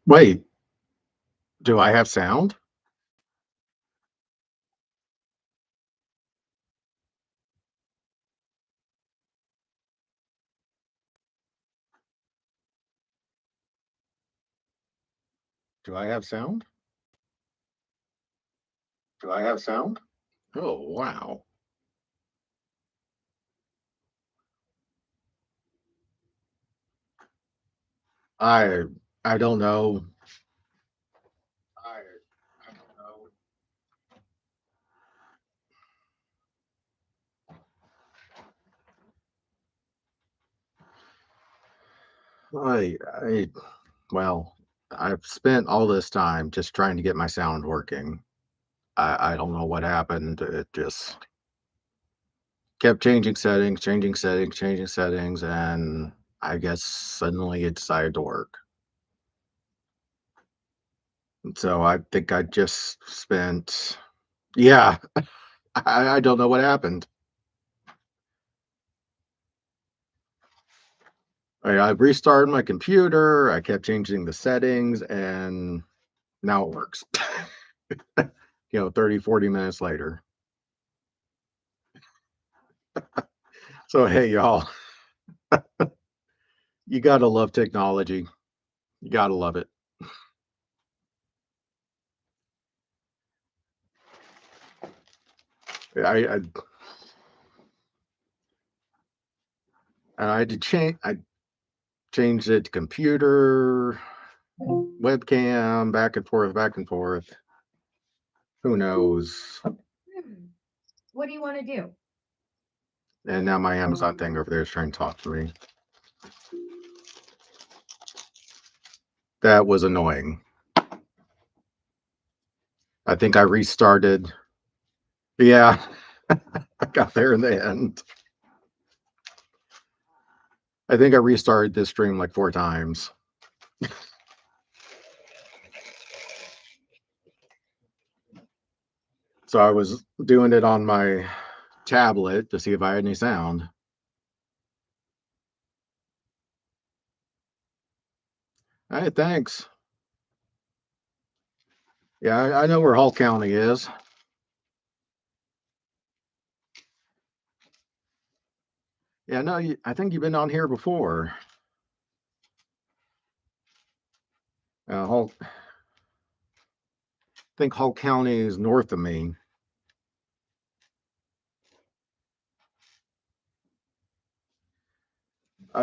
Wait, do I have sound? Do I have sound? Do I have sound? Oh, wow. I I don't know. I I don't know. I well, I've spent all this time just trying to get my sound working. I don't know what happened. It just kept changing settings, changing settings, and I guess suddenly it decided to work. So I think I just spent yeah, I don't know what happened. I restarted my computer, I kept changing the settings, and now it works. 30, 40 minutes later. So, hey, y'all, you gotta love technology. You gotta love it. I I had to change. I changed it to computer, webcam, back and forth, back and forth. Who knows? Hmm. What do you want to do? And now my Amazon thing over there is trying to talk to me. That was annoying. I think I restarted. Yeah, I got there in the end. I think I restarted this stream like 4 times. So I was doing it on my tablet to see if I had any sound. Hey, thanks. Yeah, I know where Hull County is. Yeah, no, I think you've been on here before. I think Hull County is north of me.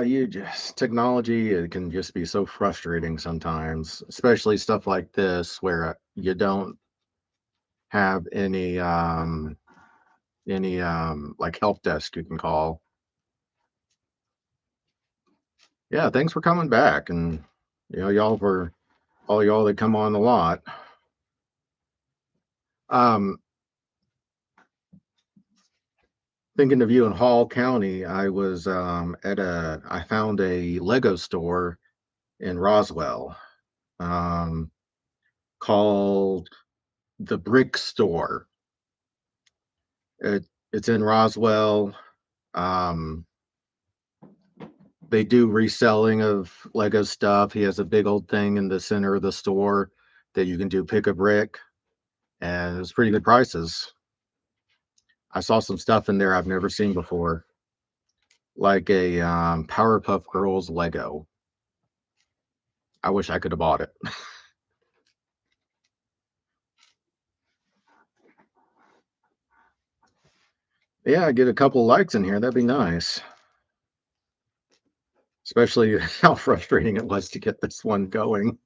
You just technology, it can just be so frustrating sometimes, especially stuff like this where you don't have any like help desk you can call. Yeah, thanks for coming back, and y'all for all y'all that come on a lot. Um, Thinking of you in Hall County, I was I found a Lego store in Roswell, um, called the Brick Store. It's in Roswell. Um, they do reselling of Lego stuff. He has a big old thing in the center of the store that you can do pick a brick, and it's pretty good prices. I saw some stuff in there I've never seen before, like a Powerpuff Girls Lego. I wish I could have bought it. Yeah, get a couple likes in here. That'd be nice. Especially how frustrating it was to get this one going.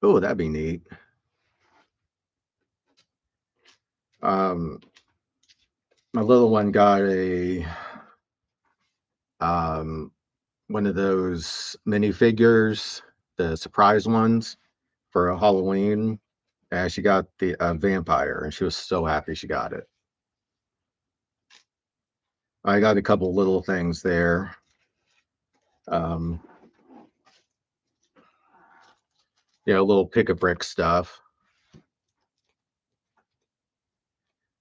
Oh, that'd be neat. Um, my little one got a um, one of those minifigures, the surprise ones for a Halloween. And she got the vampire, and she was so happy she got it. I got a couple little things there. Um, little pick a brick stuff.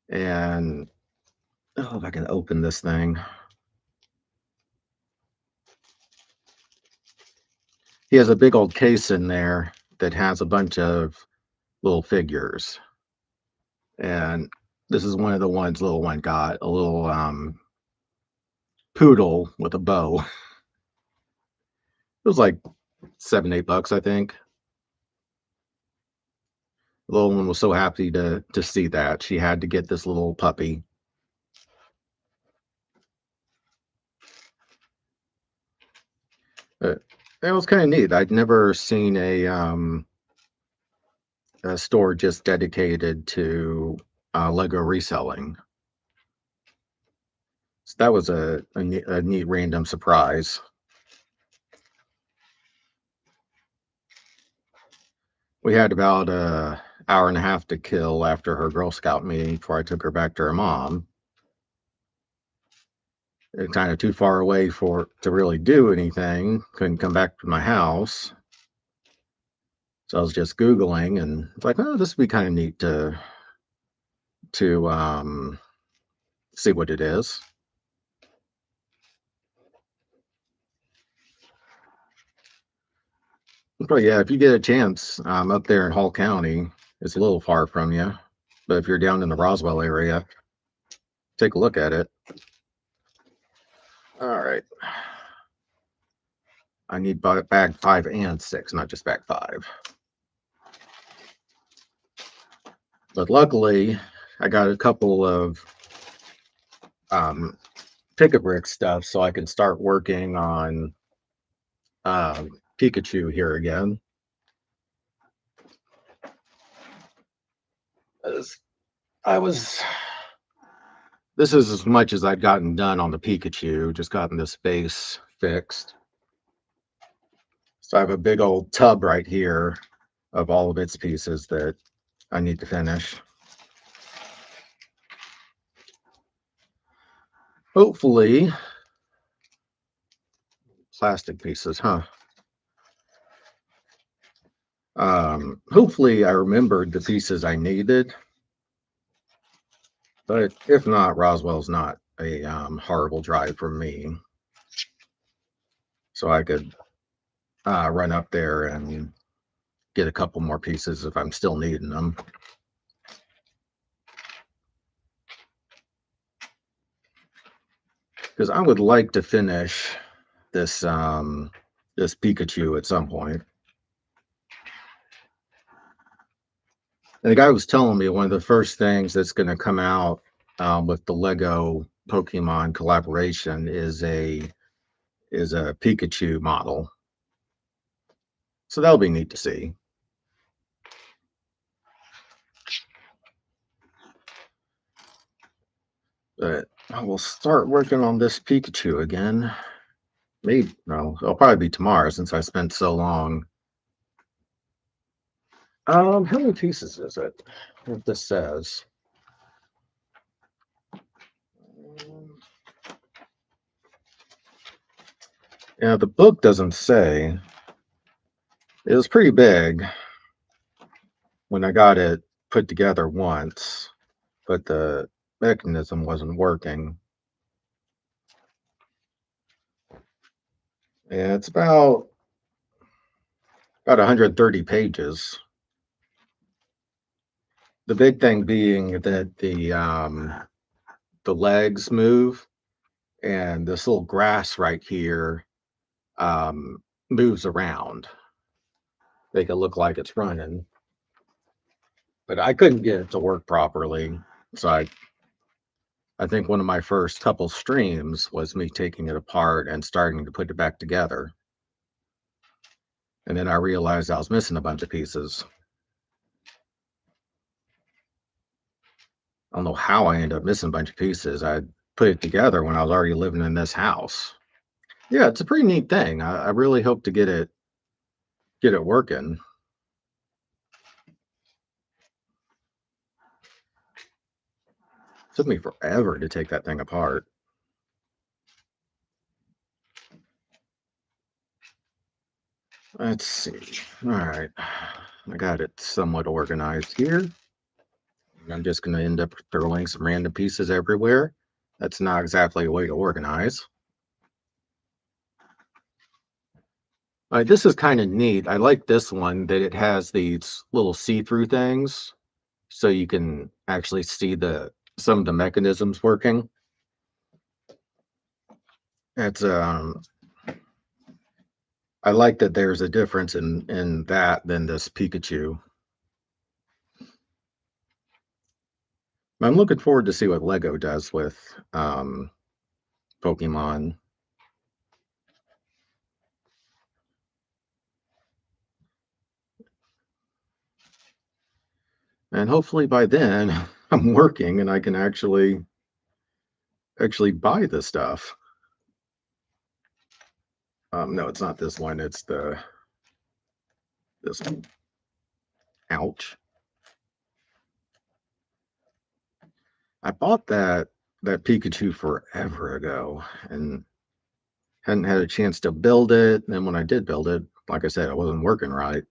And oh, if I can open this thing. He has a big old case in there that has a bunch of little figures, and this is one of the ones little one got, a little poodle with a bow. It was like 7, $8, I think. The little one was so happy to see that she had to get this little puppy. But it was kind of neat. I'd never seen a store just dedicated to Lego reselling. So that was a neat random surprise. We had about a hour and a half to kill after her Girl Scout meeting before I took her back to her mom. It's kind of too far away for to really do anything. Couldn't come back to my house. So I was just Googling and it's like, oh, this would be kind of neat to see what it is. But yeah, if you get a chance, up there in Hall County, it's a little far from you. But if you're down in the Roswell area, take a look at it. All right. I need bag 5 and 6, not just bag 5. But luckily, I got a couple of pick-a-brick stuff so I can start working on Pikachu here again. I was This is as much as I'd gotten done on the Pikachu, just gotten this base fixed. So I have a big old tub right here of all of its pieces that I need to finish. Hopefully, plastic pieces, huh? Hopefully I remembered the pieces I needed, but if not, Roswell's not a horrible drive for me. So I could run up there and get a couple more pieces if I'm still needing them. Because I would like to finish this this Pikachu at some point. And the guy was telling me one of the first things that's going to come out with the Lego Pokemon collaboration is a Pikachu model. So that'll be neat to see. But I will start working on this Pikachu again. Maybe no, it'll probably be tomorrow since I spent so long. How many pieces is it? What this says. Yeah, the book doesn't say. It was pretty big when I got it put together once, but the mechanism wasn't working. Yeah, it's about 130 pages. The big thing being that the legs move, and this little grass right here moves around. Make it look like it's running, but I couldn't get it to work properly. So I think one of my first couple streams was me taking it apart and starting to put it back together. And then I realized I was missing a bunch of pieces. I don't know how I ended up missing a bunch of pieces. I put it together when I was already living in this house. Yeah, it's a pretty neat thing. I really hope to get it working. It took me forever to take that thing apart. Let's see. All right. I got it somewhat organized here. I'm just going to end up throwing some random pieces everywhere. That's not exactly a way to organize. This is kind of neat. I like this one that it has these little see-through things, so you can actually see the some of the mechanisms working. It's I like that there's a difference in that than this Pikachu. I'm looking forward to see what Lego does with Pokemon. And hopefully by then I'm working and I can actually buy the stuff. No, it's not this one. It's the this one. Ouch. I bought that Pikachu forever ago and hadn't had a chance to build it. And then when I did build it, like I said, it wasn't working right.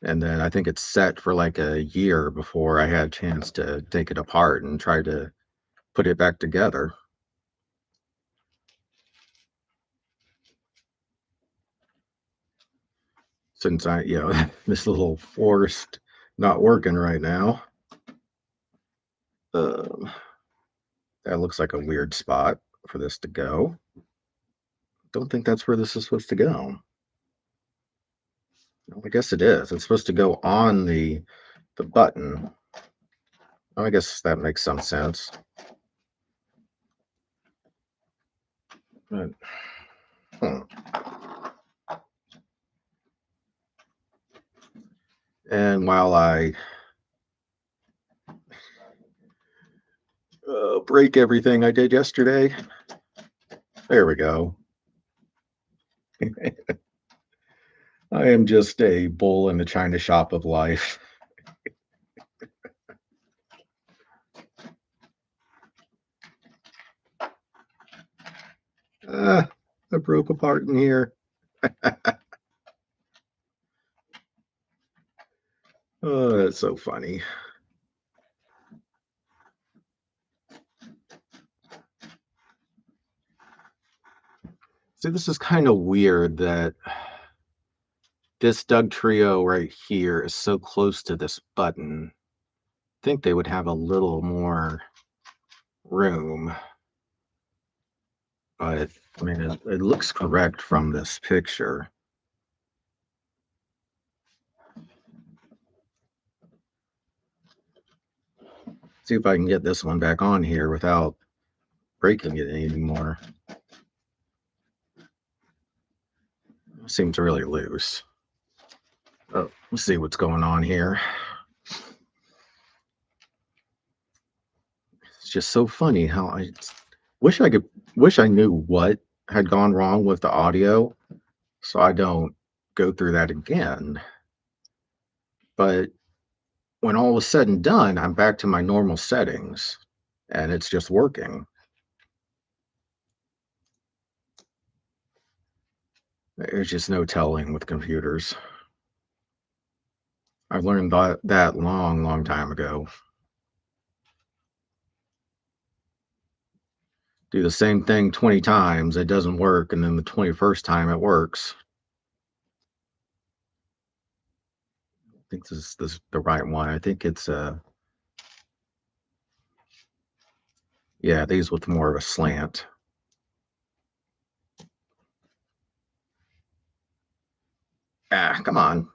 And then I think it's set for like a year before I had a chance to take it apart and try to put it back together. Since this little forest not working right now. Um, that looks like a weird spot for this to go. Don't think that's where this is supposed to go. Well, I guess it is. It's supposed to go on the button. Oh, I guess that makes some sense. But, hmm. And while I break everything I did yesterday, there we go. I am just a bull in the china shop of life. Ah, I broke apart in here. Oh, that's so funny. See, this is kind of weird that this Dugtrio right here is so close to this button. I think they would have a little more room, but I mean, it looks correct from this picture. See if I can get this one back on here without breaking it anymore. Seems really loose. Oh, let's see what's going on here. It's just so funny how I wish I knew what had gone wrong with the audio so I don't go through that again. But when all is said and done, I'm back to my normal settings and it's just working. There's just no telling with computers. I learned that long time ago. Do the same thing 20 times, it doesn't work, and then the 21st time it works. I think this is the right one. I think it's yeah, these with more of a slant. Ah, come on.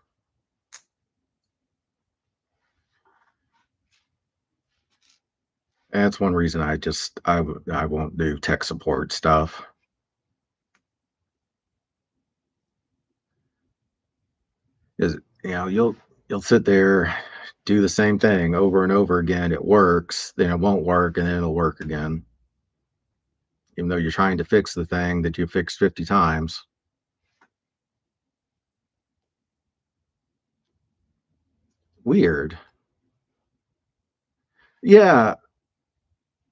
That's one reason I won't do tech support stuff. Is you'll sit there, do the same thing over and over again. It works, then it won't work, and then it'll work again. Even though you're trying to fix the thing that you fixed 50 times. Weird. Yeah,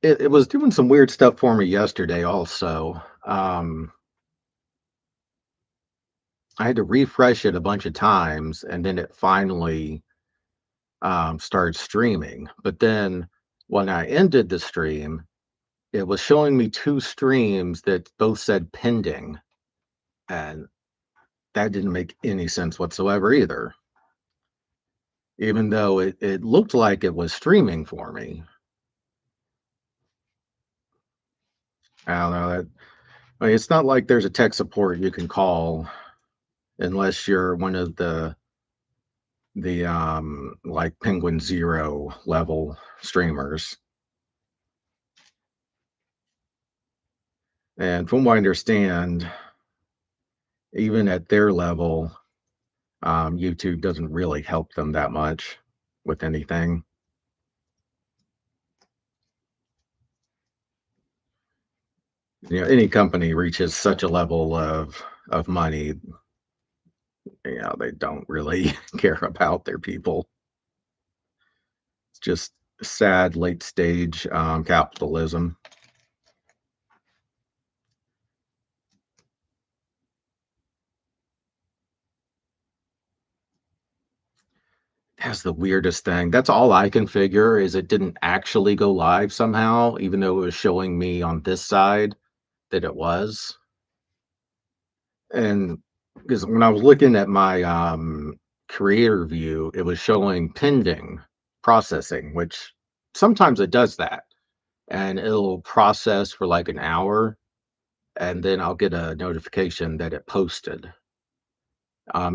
it was doing some weird stuff for me yesterday also. I had to refresh it a bunch of times and then it finally started streaming. But then when I ended the stream, it was showing me two streams that both said pending. And that didn't make any sense whatsoever either, even though it looked like it was streaming for me. I don't know. I mean, it's not like there's a tech support you can call unless you're one of the like Penguin Zero level streamers. And from what I understand, even at their level, YouTube doesn't really help them that much with anything. Any company reaches such a level of money, they don't really care about their people. It's just sad late stage capitalism. That's the weirdest thing. That's all I can figure is it didn't actually go live somehow, even though it was showing me on this side that it was. And because when I was looking at my creator view, it was showing pending processing, which sometimes it does that. And it'll process for like an hour, and then I'll get a notification that it posted.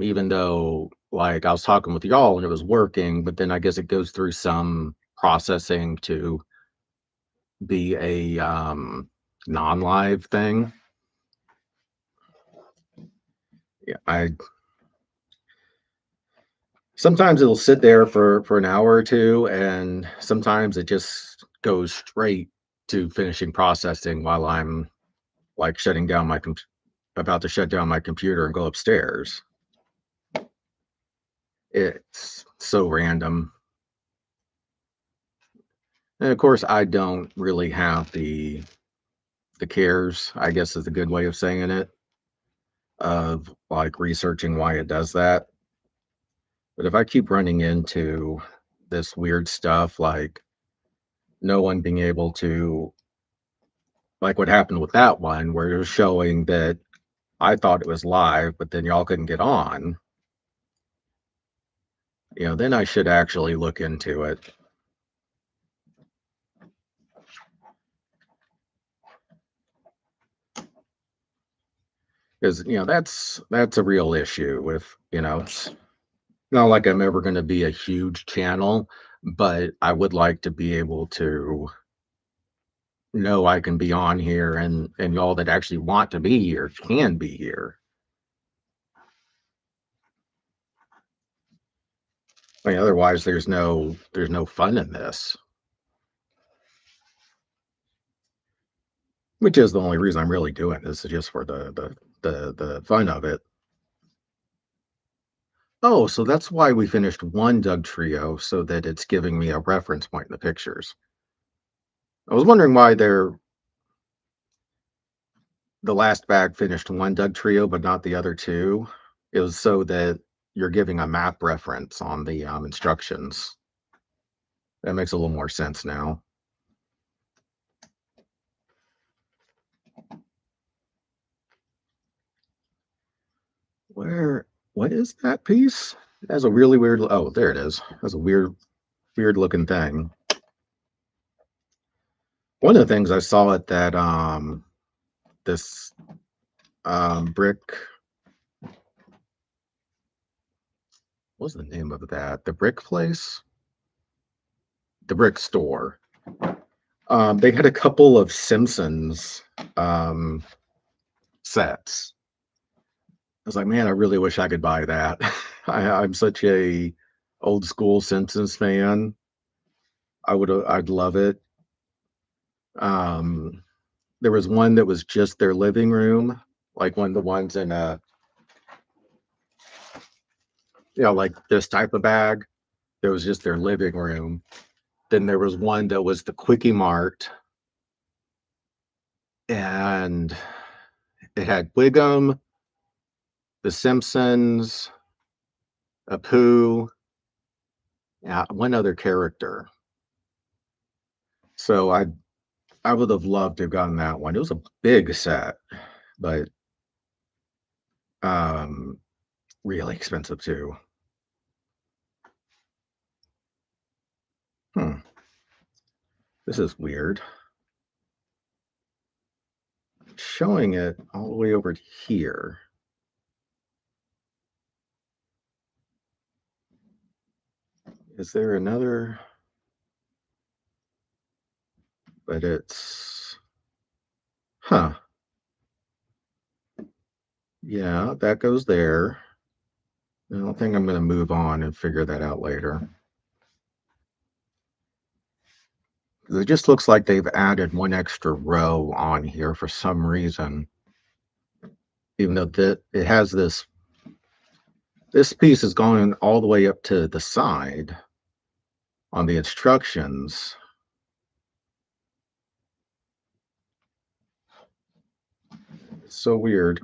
Even though like I was talking with y'all and it was working, but then I guess it goes through some processing to be a non-live thing. Yeah, I sometimes it'll sit there for an hour or two, and sometimes it just goes straight to finishing processing while I'm like shutting down about to shut down my computer and go upstairs. It's so random. And of course, I don't really have the cares, I guess is a good way of saying it, of like researching why it does that. But if I keep running into this weird stuff, like no one being able to, like what happened with that one, where it was showing that I thought it was live, but then y'all couldn't get on, then I should actually look into it. Because, that's a real issue with, it's not like I'm ever going to be a huge channel, but I would like to be able to know I can be on here and y'all that actually want to be here can be here. I mean, otherwise there's no fun in this, which is the only reason I'm really doing this is just for the fun of it. Oh, so that's why we finished one Doug Trio so that it's giving me a reference point in the pictures. I was wondering why the last bag finished one Doug Trio but not the other two. It was so that you're giving a map reference on the instructions. That makes a little more sense now. Where, what is that piece? It has a really weird, oh, there it is. It has a weird looking thing. One of the things I saw at that, this brick, what's the name of that? The brick place? The brick store. They had a couple of Simpsons um, sets. I was like, man, I really wish I could buy that. I'm such a old school Simpsons fan. I'd love it. Um, there was one that was just their living room, like one of the ones in a, like this type of bag. There was just their living room. Then there was one that was the Quickie Mart, and it had Wiggum, The Simpsons, Apu, yeah, one other character. So I would have loved to have gotten that one. It was a big set, but Um, really expensive too. Hmm, this is weird. Showing it all the way over here. Is there another? But it's, huh. Yeah, that goes there. I don't think I'm going to move on and figure that out later. It just looks like they've added one extra row on here for some reason, even though it has this piece is going all the way up to the side on the instructions. It's so weird.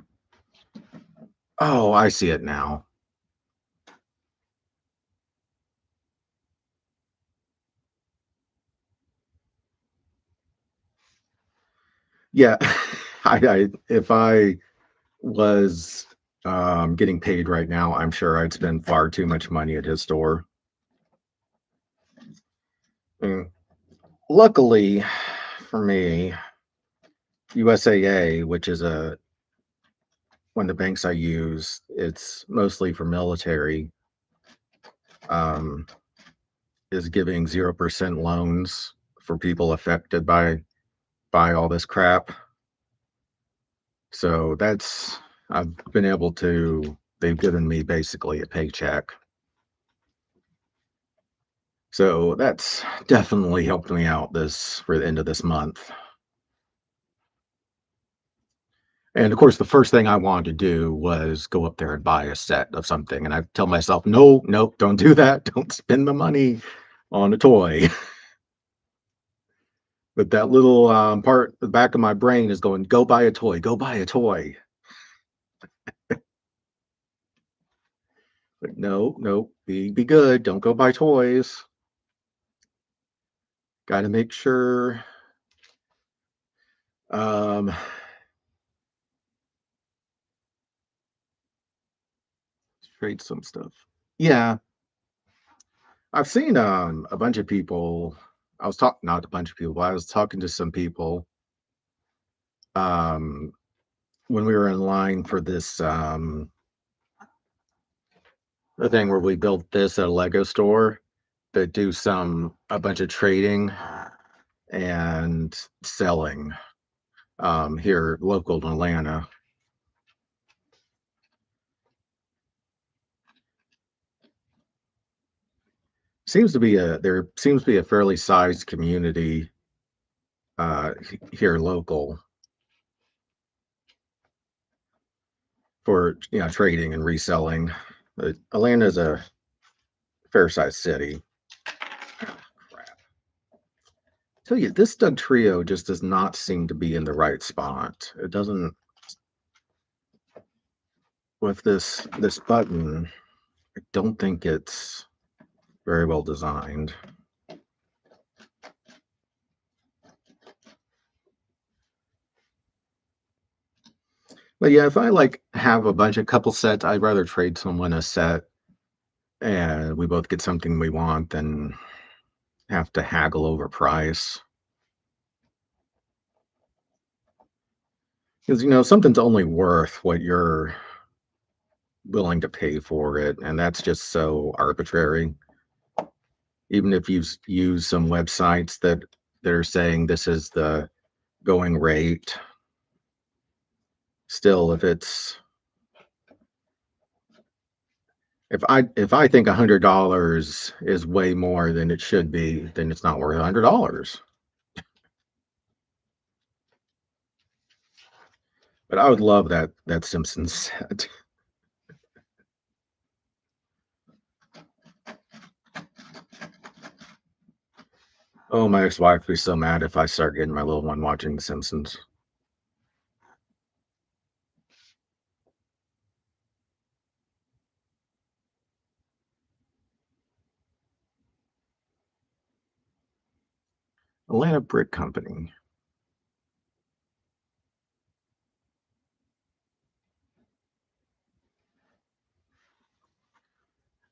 Oh, I see it now. Yeah, if I was getting paid right now, I'm sure I'd spend far too much money at his store. Mm, luckily for me, USAA, which is one of the banks I use, it's mostly for military, um, is giving 0% loans for people affected by all this crap. So I've been able to, they've given me basically a paycheck. So that's definitely helped me out this for the end of this month. And of course, the first thing I wanted to do was go up there and buy a set of something. And I tell myself, no, nope, don't do that. Don't spend the money on a toy. But that little part, the back of my brain is going, go buy a toy, go buy a toy. But no, no, be good. Don't go buy toys. Got to make sure um, trade some stuff. Yeah, I've seen a bunch of people. I was talking not a bunch of people, but I was talking to some people um, when we were in line for this the thing where we built this at a Lego store that do a bunch of trading and selling here local in Atlanta. There seems to be a fairly sized community here local for trading and reselling. Atlanta is a fair sized city. Crap. Tell you, this Doug Trio just does not seem to be in the right spot. It doesn't with this button. I don't think it's very well designed. But yeah, if I like have a bunch of couple sets, I'd rather trade someone a set and we both get something we want than have to haggle over price. Because something's only worth what you're willing to pay for it, and that's just so arbitrary. Even if you use some websites that are saying this is the going rate, still, if I think $100 is way more than it should be, then it's not worth $100. But I would love that Simpsons set. Oh, my ex-wife would be so mad if I start getting my little one watching The Simpsons. Atlanta Brick Company.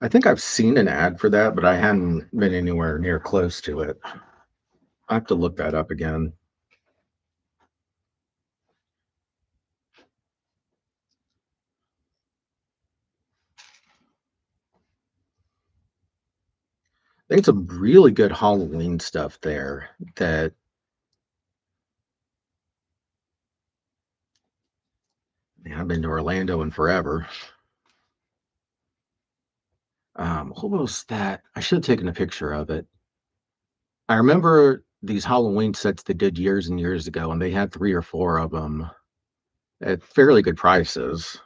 I think I've seen an ad for that, but I hadn't been anywhere near close to it. I have to look that up again. They had some really good Halloween stuff there that man, I've been to Orlando in forever. What was that? I should have taken a picture of it. I remember these Halloween sets they did years and years ago, and they had three or four of them at fairly good prices.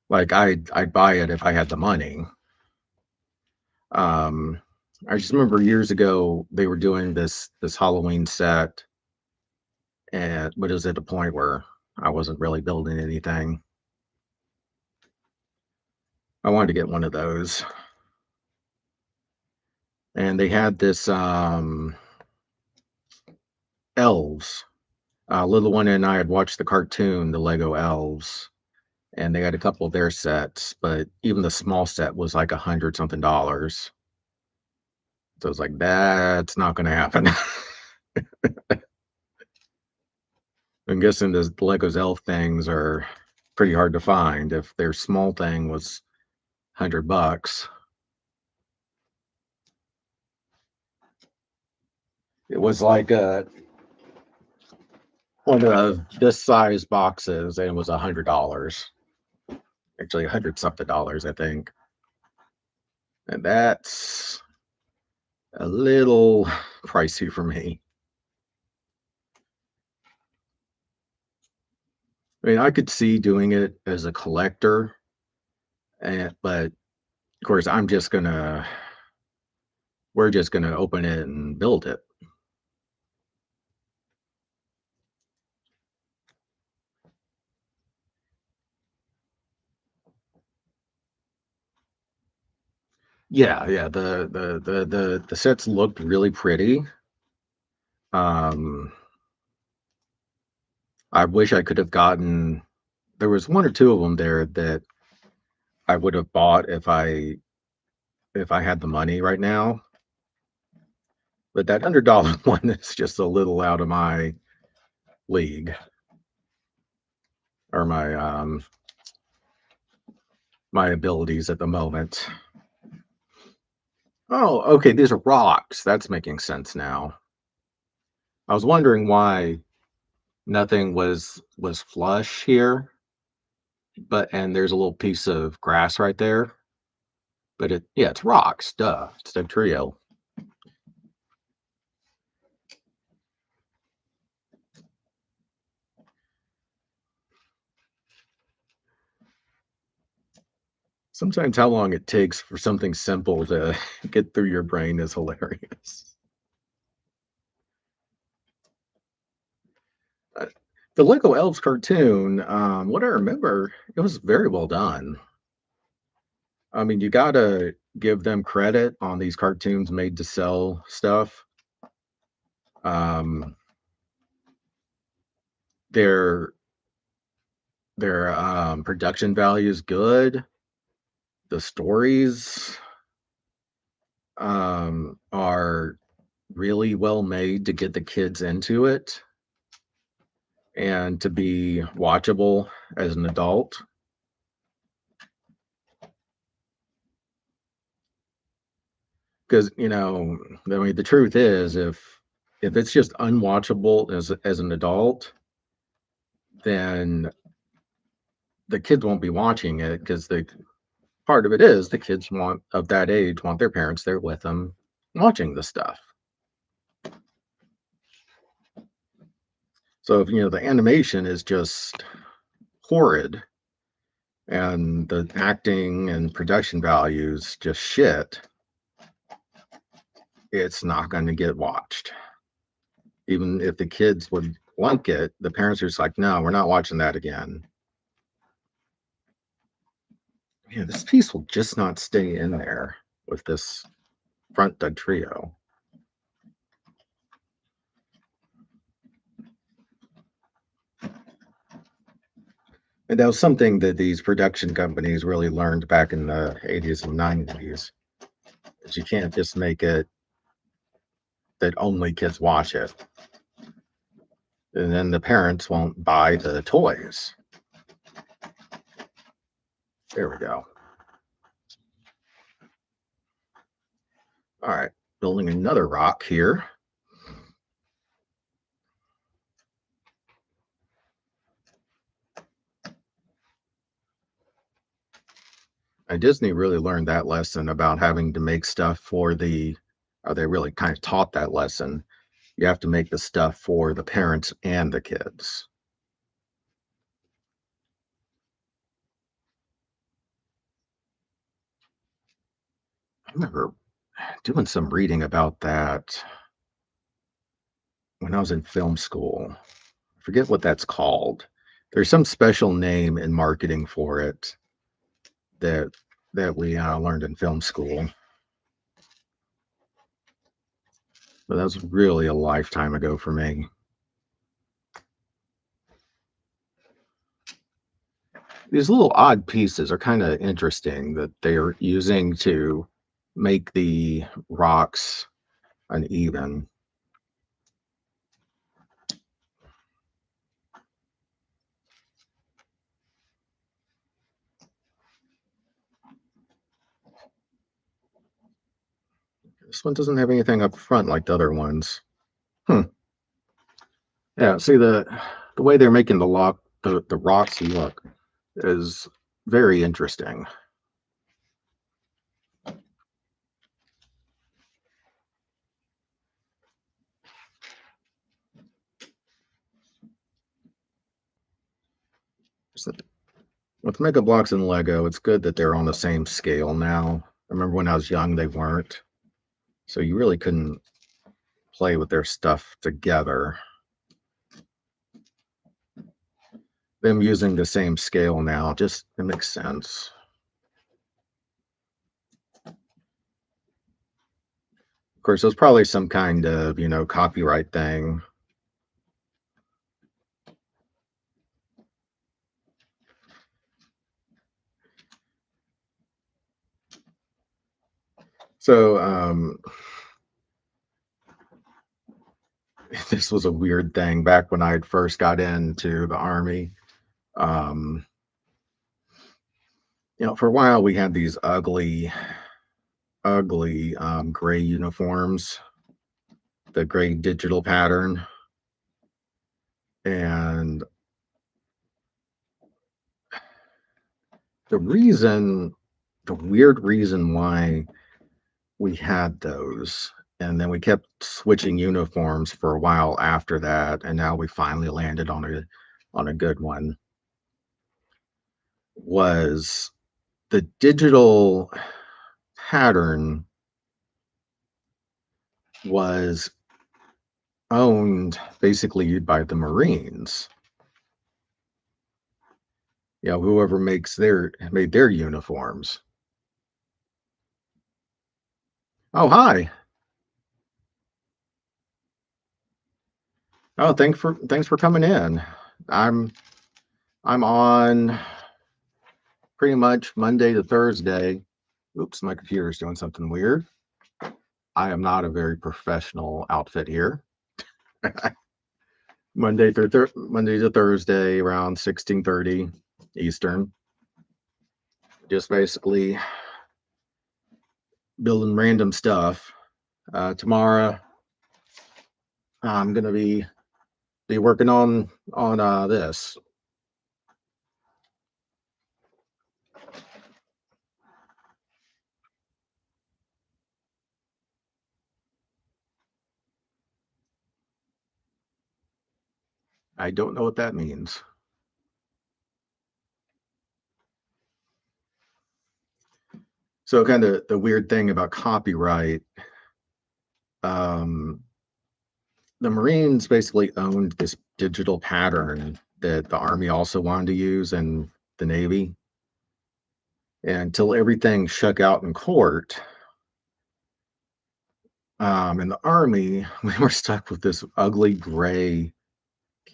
Like I'd buy it if I had the money. Um, I just remember years ago they were doing this Halloween set, and but it was at a point where I wasn't really building anything. I wanted to get one of those, and they had this elves. Little one and I had watched the cartoon, the Lego Elves, and they had a couple of their sets, but even the small set was like 100 something dollars. So I was like, that's not going to happen. I'm guessing the Lego's elf things are pretty hard to find. If their small thing was 100 bucks, it was like one of this size boxes, and it was $100. Actually, 100 something dollars, I think. And that's a little pricey for me. I mean, I could see doing it as a collector, but of course, we're just gonna open it and build it. Yeah, yeah. The sets looked really pretty. Um, I wish I could have gotten. There was one or two of them there that I would have bought if I had the money right now. But that $100 one is just a little out of my league or my abilities at the moment. Oh, okay, these are rocks. That's making sense now. I was wondering why nothing was flush here, but and there's a little piece of grass right there. But yeah, it's rocks. Duh, it's Dugtrio. Sometimes how long it takes for something simple to get through your brain is hilarious. Uh, the Lego Elves cartoon, what I remember, it was very well done. I mean, you gotta give them credit on these cartoons made to sell stuff. Um, their their production value is good. The stories are really well made to get the kids into it and to be watchable as an adult. Because I mean, the truth is, if it's just unwatchable as an adult, then the kids won't be watching it because the part of it is the kids want of that age want their parents there with them watching the stuff. So if the animation is just horrid and the acting and production values just shit, it's not going to get watched. Even if the kids would like it, the parents are just like, no, we're not watching that again. Yeah, this piece will just not stay in there with this front dud trio. And that was something that these production companies really learned back in the 80s and 90s, that you can't just make it that only kids watch it. And then the parents won't buy the toys. There we go. All right, building another rock here. Disney really learned that lesson about having to make stuff for the, or they really kind of taught that lesson. You have to make the stuff for the parents and the kids. I remember doing some reading about that when I was in film school. I forget what that's called. There's some special name in marketing for it that we learned in film school, but that was really a lifetime ago for me. These little odd pieces are kind of interesting that they're using to make the rocks uneven. This one doesn't have anything up front like the other ones. Hmm. Yeah, see the way they're making the rocks look is very interesting. So with Mega Blocks and Lego, it's good that they're on the same scale now. I remember when I was young, they weren't. So you really couldn't play with their stuff together. Them using the same scale now, just it makes sense. Of course, there's probably some kind of, copyright thing. So this was a weird thing back when I had first got into the army. Um, for a while we had these ugly gray uniforms, the gray digital pattern, and the reason, the weird reason why we had those, and then we kept switching uniforms for a while after that, and now we finally landed on a good one, was the digital pattern was owned basically by the Marines. Whoever made their uniforms. Oh, hi. Oh, thanks for coming in. I'm I'm on pretty much Monday to Thursday. Oops, my computer's doing something weird. I am not a very professional outfit here. Monday to Thursday around 16:30 Eastern. Just basically building random stuff. Tomorrow I'm gonna be working on this. I don't know what that means. So kind of the weird thing about copyright, um, the Marines basically owned this digital pattern that the Army also wanted to use and the Navy. And until everything shook out in court, in the Army, we were stuck with this ugly gray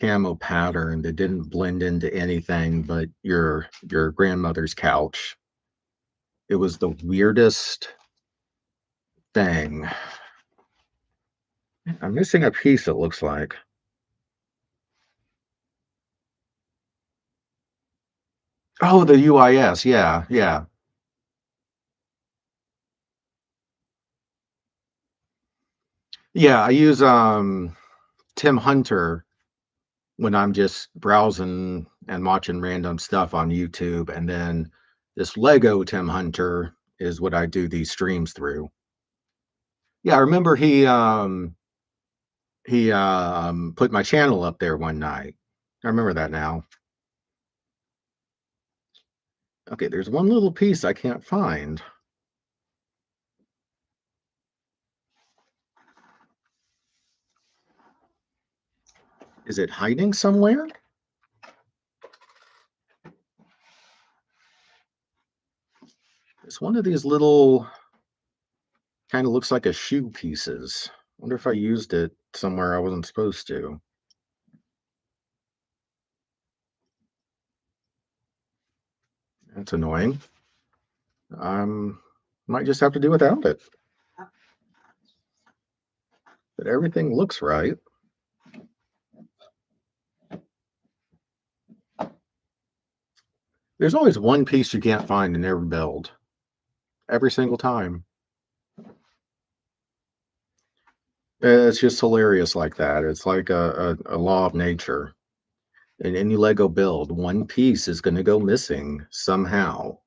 camo pattern that didn't blend into anything but your grandmother's couch. It was the weirdest thing. I'm missing a piece, it looks like. Oh, the UIS. Yeah, yeah. Yeah, I use Tim Hunter when I'm just browsing and watching random stuff on YouTube, and then this Lego Tim Hunter is what I do these streams through. Yeah, I remember he put my channel up there one night. I remember that now. Okay, there's one little piece I can't find. Is it hiding somewhere? It's one of these little kind of looks like a shoe pieces. Wonder if I used it somewhere I wasn't supposed to. That's annoying. Might just have to do without it. But everything looks right. There's always one piece you can't find in every build. Every single time. It's just hilarious like that. It's like a law of nature. In any Lego build, one piece is going to go missing somehow.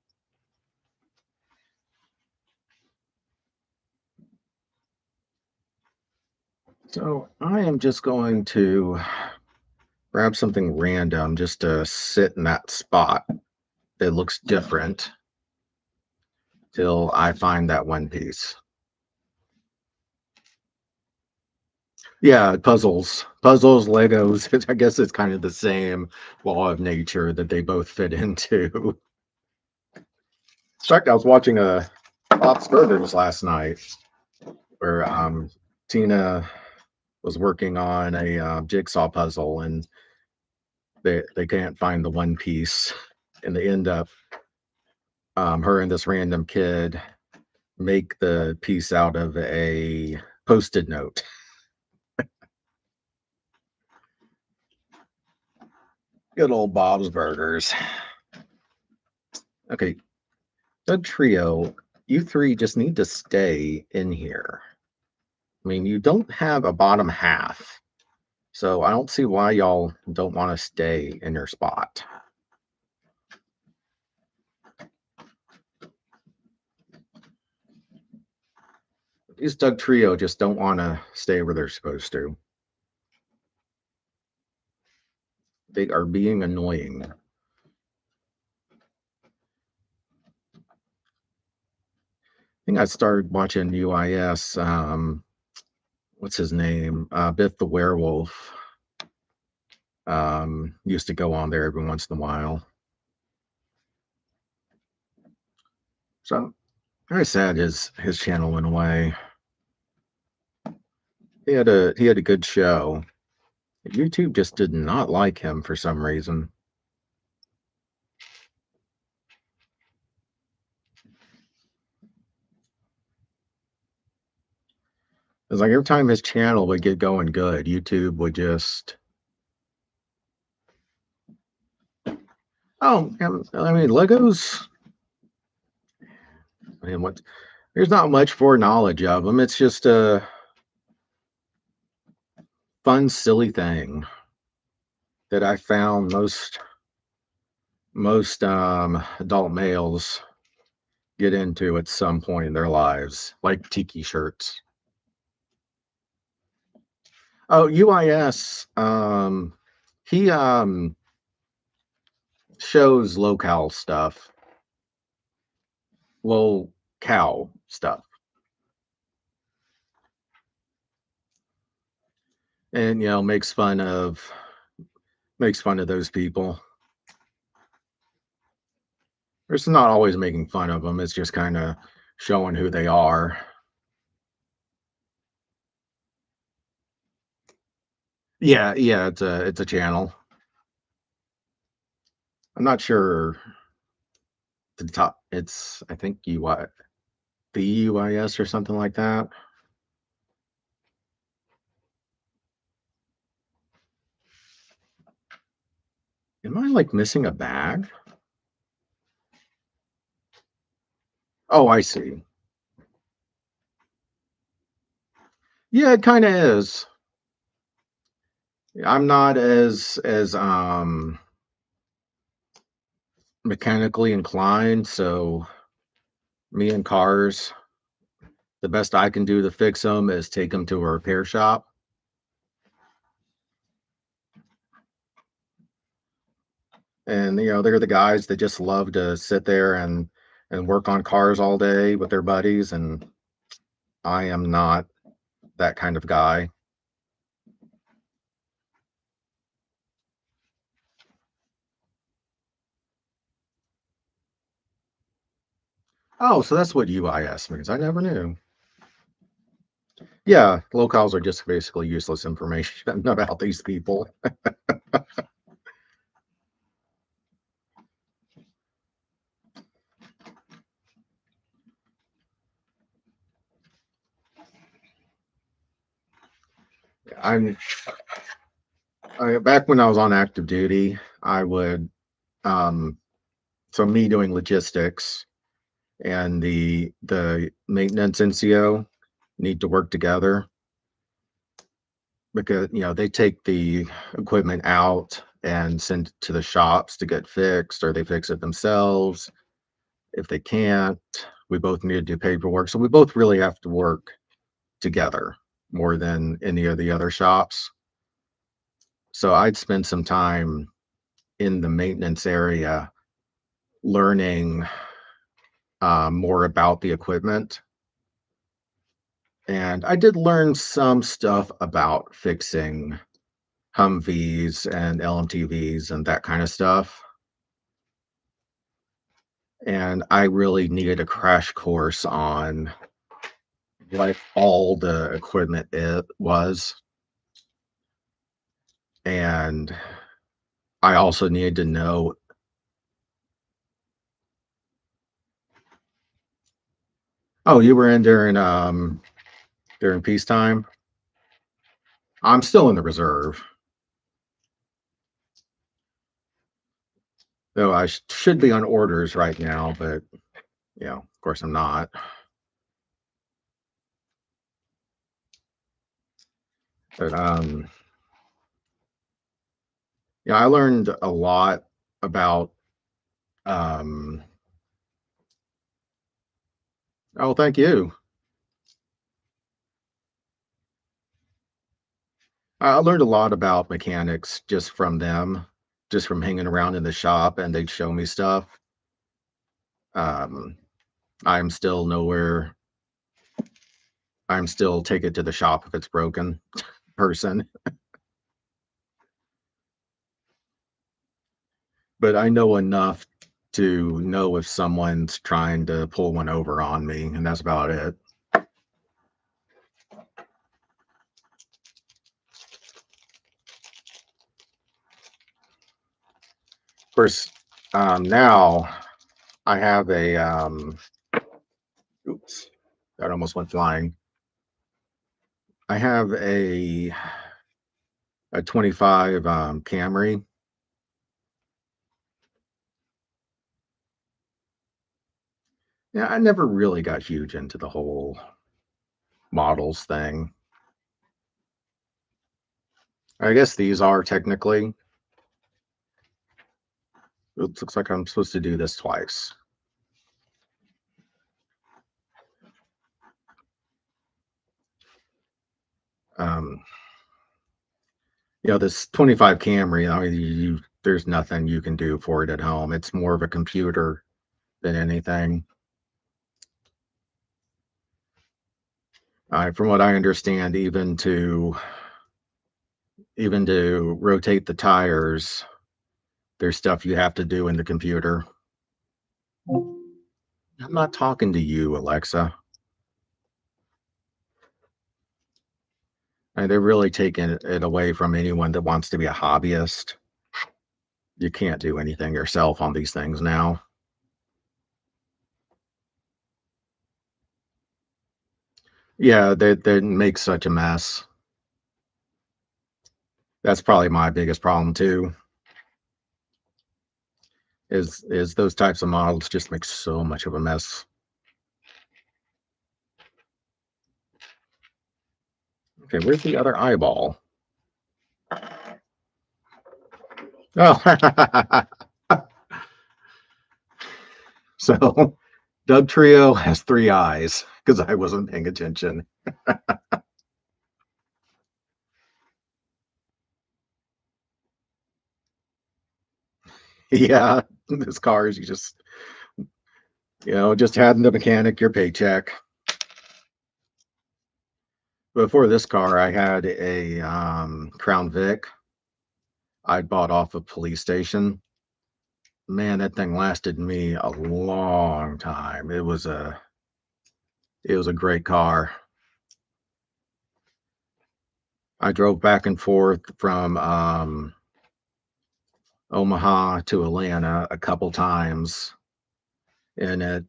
So I am just going to grab something random just to sit in that spot that looks different till I find that one piece. Yeah, puzzles, Legos. I guess it's kind of the same law of nature that they both fit into. In fact, I was watching a Bob's Burgers last night where Tina was working on a jigsaw puzzle and they can't find the one piece and they end up her and this random kid make the piece out of a post-it note. Good old Bob's Burgers. Okay, Doug Trio, you three just need to stay in here. I mean, you don't have a bottom half, so I don't see why y'all don't want to stay in your spot. These Doug Trio just don't want to stay where they're supposed to. They are being annoying. I think I started watching UIS. What's his name? Biff the Werewolf. Used to go on there every once in a while. So very sad his channel went away. He had a good show. YouTube just did not like him for some reason. It's like every time his channel would get going good, YouTube would just oh, I mean Legos. I mean, what? There's not much foreknowledge of them. It's just a fun, silly thing that I found most adult males get into at some point in their lives, like tiki shirts. Oh, UIS. He shows locale stuff, low cow stuff, and makes fun of those people. It's not always making fun of them. It's just kind of showing who they are. Yeah, yeah, it's a channel. I'm not sure the top. It's I think UI BUIS or something like that. Am I like missing a bag? Oh, I see. Yeah, it kind of is. I'm not as mechanically inclined, so me and cars, the best I can do to fix them is take them to a repair shop. And they're the guys that just love to sit there and work on cars all day with their buddies, and I am not that kind of guy. Oh, so that's what UIS means. I never knew. Yeah, locales are just basically useless information about these people. I'm back when I was on active duty, I would um so me doing logistics and the maintenance NCO need to work together because they take the equipment out and send it to the shops to get fixed, or they fix it themselves. If they can't, we both need to do paperwork. So we both really have to work together more than any of the other shops. So I'd spend some time in the maintenance area learning more about the equipment. And I did learn some stuff about fixing Humvees and LMTVs and that kind of stuff. And I really needed a crash course on what all the equipment it was. And I also needed to know. Oh, you were in during peacetime? I'm still in the reserve. Though I should be on orders right now, but of course I'm not. But yeah, I learned a lot about um oh, thank you. I learned a lot about mechanics just from them, just from hanging around in the shop, and they'd show me stuff. Um, I'm still nowhere. I'm still take it to the shop if it's broken person, but I know enough to know if someone's trying to pull one over on me, and that's about it. Of course, now I have a oops, that almost went flying. I have a 25 Camry. Yeah, I never really got huge into the whole models thing. I guess these are technically. It looks like I'm supposed to do this twice. Um, this 25 Camry. I mean, there's nothing you can do for it at home. It's more of a computer than anything. From what I understand, even to rotate the tires, there's stuff you have to do in the computer. I'm not talking to you, Alexa. And they're really taking it away from anyone that wants to be a hobbyist. You can't do anything yourself on these things now. Yeah, they make such a mess. That's probably my biggest problem too. Is those types of models just make so much of a mess. Okay, where's the other eyeball? Oh, so Doug Trio has three eyes because I wasn't paying attention. Yeah, this car is just had the mechanic your paycheck. Before this car, I had a Crown Vic I'd bought off a police station. Man, that thing lasted me a long time. It was a great car. I drove back and forth from Omaha to Atlanta a couple times in it.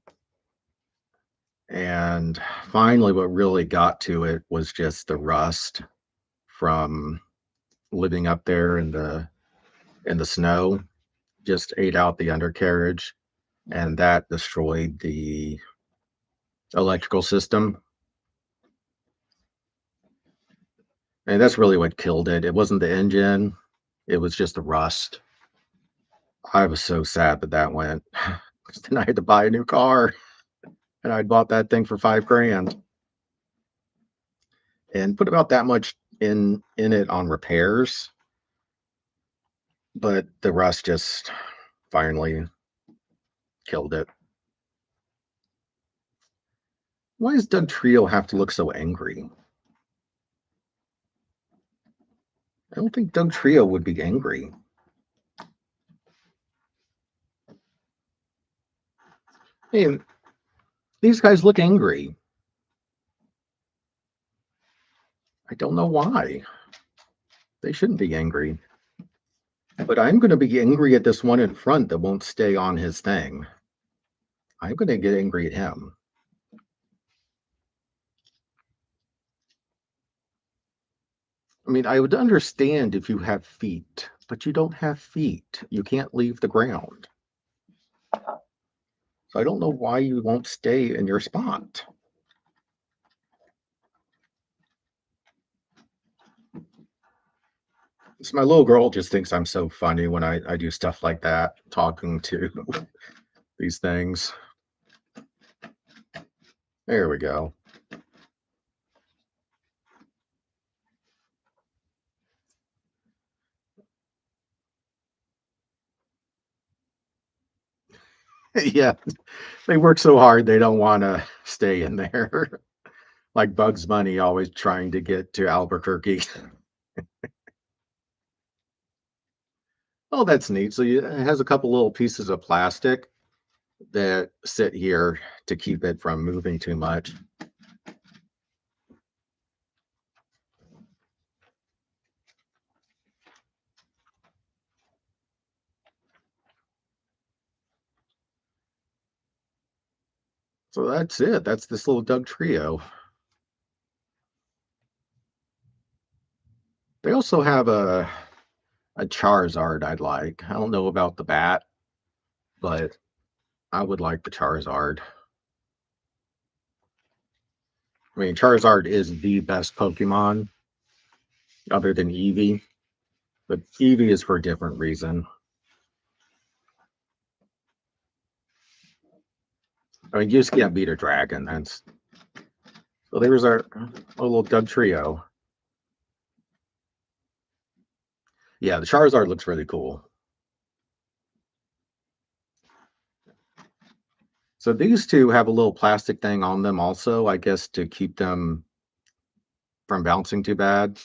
And finally, what really got to it was just the rust from living up there in the snow. Just ate out the undercarriage, and that destroyed the electrical system. And that's really what killed it. It wasn't the engine, it was just the rust. I was so sad that that went. 'Cause then I had to buy a new car, and I'd bought that thing for 5 grand and put about that much in it on repairs. But the rust just finally killed it. Why does Doug Trio have to look so angry? I don't think Doug Trio would be angry. Hey, these guys look angry. I don't know why. They shouldn't be angry. But I'm going to be angry at this one in front that won't stay on his thing. I'm going to get angry at him. I mean, I would understand if you have feet, but you don't have feet. You can't leave the ground. So I don't know why you won't stay in your spot. So my little girl just thinks I'm so funny when I do stuff like that, talking to these things. There we go. Yeah, they work so hard they don't want to stay in there. Like Bugs Bunny always trying to get to Albuquerque. Oh, that's neat. So it has a couple little pieces of plastic that sit here to keep it from moving too much. So that's it. That's this little Doug Trio. They also have a Charizard I'd like. I don't know about the bat, but I would like the Charizard. I mean, Charizard is the best Pokemon other than Eevee, but Eevee is for a different reason. I mean, you just can't beat a dragon. That's so. There's our little Doug Trio. Yeah, the Charizard looks really cool. So these two have a little plastic thing on them also, I guess, to keep them from bouncing too bad.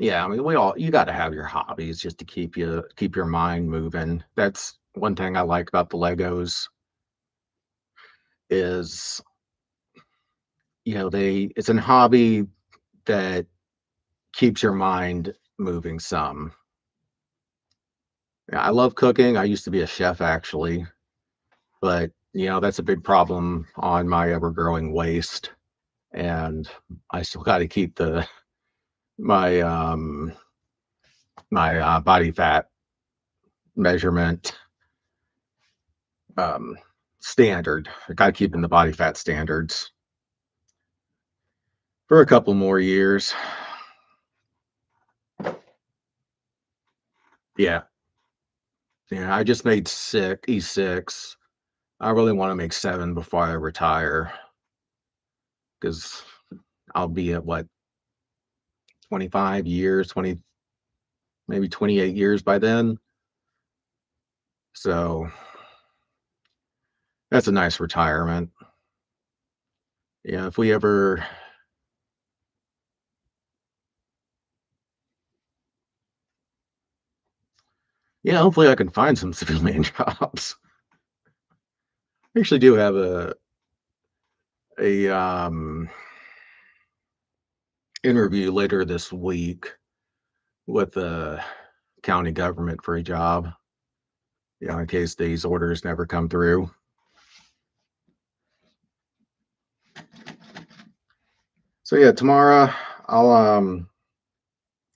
Yeah, I mean, you got to have your hobbies just to keep your mind moving. That's one thing I like about the Legos. is, it's a hobby that keeps your mind moving some. Yeah, I love cooking. I used to be a chef actually, but that's a big problem on my ever-growing waist, and I still got to keep the my my body fat measurement um, standard. I got to keep in the body fat standards for a couple more years. Yeah, yeah. I just made E6. I really want to make 7 before I retire because I'll be at what 25 years, 20 maybe 28 years by then. So that's a nice retirement. Yeah, if we ever, yeah, hopefully I can find some civilian jobs. I actually do have a interview later this week with the county government for a job, in case these orders never come through. So yeah, tomorrow I'll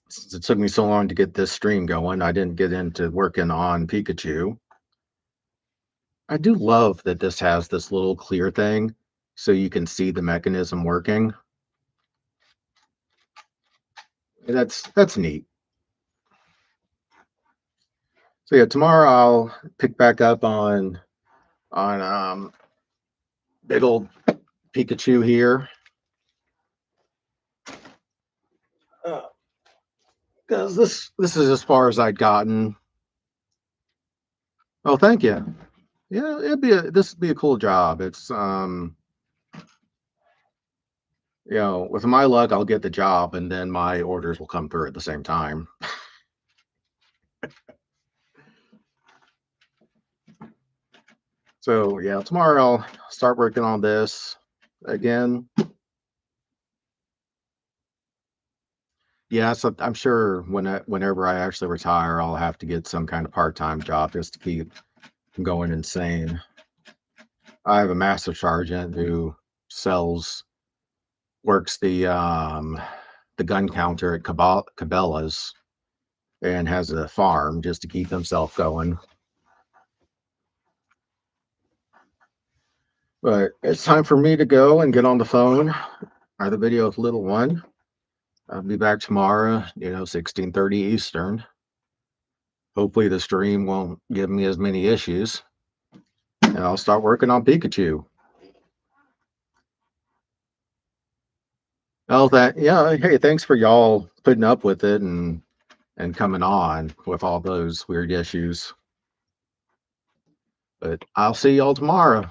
since it took me so long to get this stream going, I didn't get into working on Pikachu. I do love that this has this little clear thing so you can see the mechanism working. That's neat. So yeah, tomorrow I'll pick back up on big old Pikachu here. Because this is as far as I'd gotten. Oh, thank you. Yeah, this would be a cool job. It's with my luck, I'll get the job and then my orders will come through at the same time. So yeah, tomorrow I'll start working on this again. Yeah, so I'm sure whenever I actually retire, I'll have to get some kind of part-time job just to keep from going insane. I have a master sergeant who sells works the gun counter at Cabela's and has a farm just to keep himself going. But it's time for me to go and get on the phone or the video with little one. I'll be back tomorrow, 16:30 Eastern. Hopefully the stream won't give me as many issues. And I'll start working on Pikachu. Oh, that yeah. Hey, thanks for y'all putting up with it and coming on with all those weird issues. But I'll see y'all tomorrow.